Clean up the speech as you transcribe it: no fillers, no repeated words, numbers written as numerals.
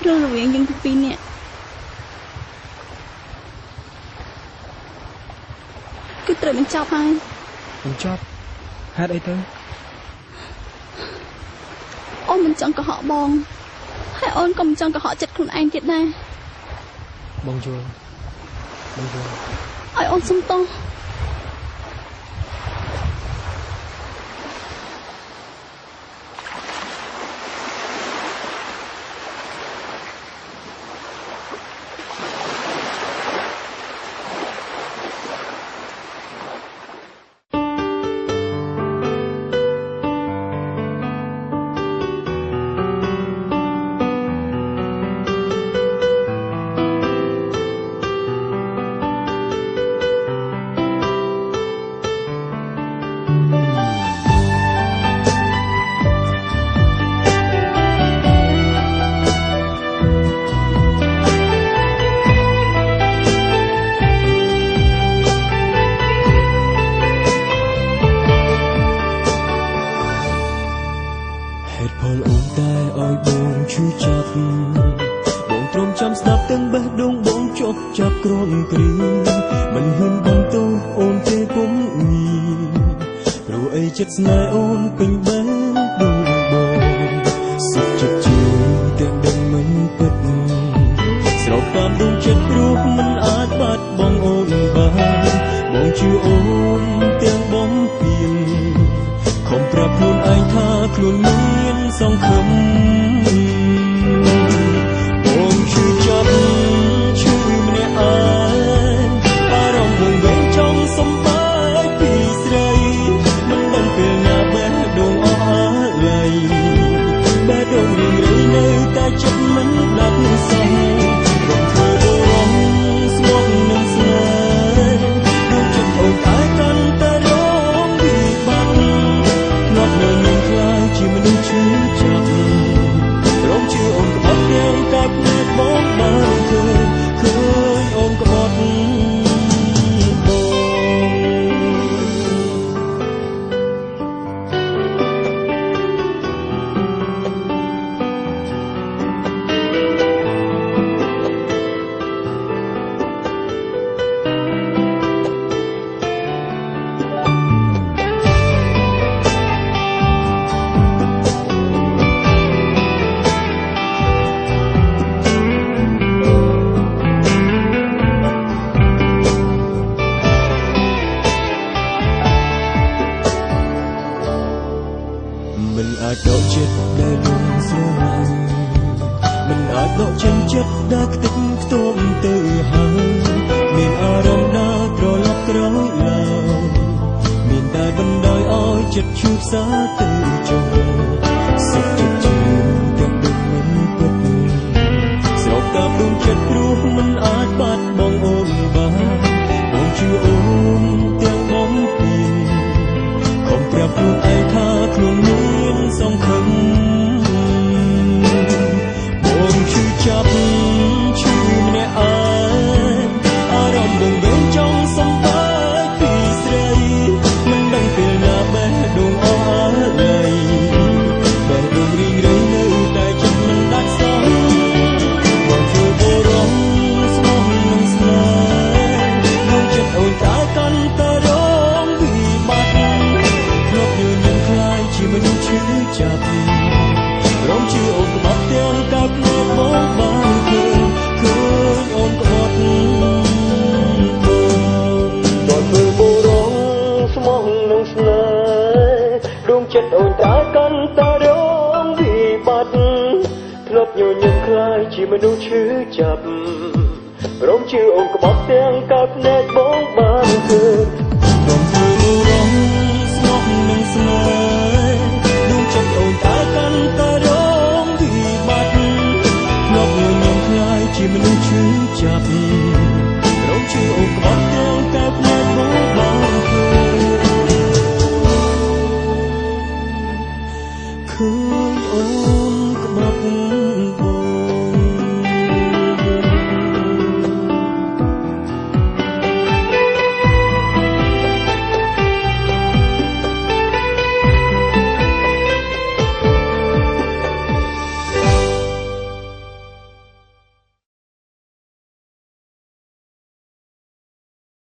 រឿងរវាងយើងទាំងពីរនាក់គឺត្រូវបញ្ចប់ហើយបញ្ចប់ហេតុអីទៅអូនមិនចង់កុហកបងហើយអូនក៏មិនចង់កុហកចិត្តខ្លួនឯងទៀតដែរបងយល់ឲ្យអូនសុំទោសចាប់ក្រំគ្រីមិនហ៊ានបន្ទោសអូនទេពុំមីព្រោះអីចិត្តស្នេហ៍អូនពេញបែបដូចបងសុខចិត្តជាទាំងដឹងមិនពិតស្រោបតាមដួងចិត្តព្រោះមិនអាចបាត់បង់អូនបានបងជឿអូនទាំងបំពេញខំប្រាប់ខ្លួនឯងថាខ្លួនមានសង្ឃឹមបងជឿចាប់សំបាយពីស្រីមិនដឹងពេលណាបេះដូងអស់អាឡ័យបេះដូងរៀងរៃនៅតែចិត្តមិនដាច់សោះរំធ្វើបរំស្មោះនឹងស្នេហ៍ដូចចិត្តអូនតែកាន់តែរងវិបត្តិងាប់នៅនឹងខ្លាចជាមនុស្សឈឺចាប់រំជឿអូនក្បត់ទាំងតែភ្នែកបងបានឃើញអូនក្បត់មិនអាចដកចិត្តដែលលំស្រឡាញ់មិនអាចដកចិត្តដែលខ្ទេចខ្ទាំទៅហើយមានអារម្មណ៍ដែលត្រឡប់ក្រោយឡើយមានតែបណ្ដោយឲ្យចិត្តឈឺផ្សាទៅចុះសុខចិត្តជាទាំងដូចមិនពិតស្រោបតាមដួងចិត្តព្រោះមិនអាចបាត់បង់អូនបានបងជឿអូនទាំងបំពេញខំប្រាប់ខ្លួនឯងថាខ្លួនមានសង្ឃឹមបងជឿចាប់ជឿម្នាក់ឯងអារម្មណ៍បងវិញចង់សំបាយពីស្រីមិនដឹងពេលណាបេះដូងអស់អាឡ័យបេះដូងរីងរៃនៅតែចិត្តមិនដាច់សោះបងធ្វើបរំស្មោះនឹងស្នេហ៍ដូចចិត្តអូនតែកាន់តែរងវិបត្តិធ្លាប់ញញឹមខ្លាចជាមនុស្សឈឺចាប់រំជឿអូនក្បត់ទាំងកាប់នៅបងបានឃើញអូនក្បត់បងធ្វើបរំស្មោះនឹងស្នេហ៍ដួងចិត្តអូនតែកាន់តែរងវិបត្តិធ្លាប់ញញឹមខ្លាចជាមនុស្សឈឺចាប់រំជឿអូនក្បត់ទាំងកាប់នៅបងបានឃើញ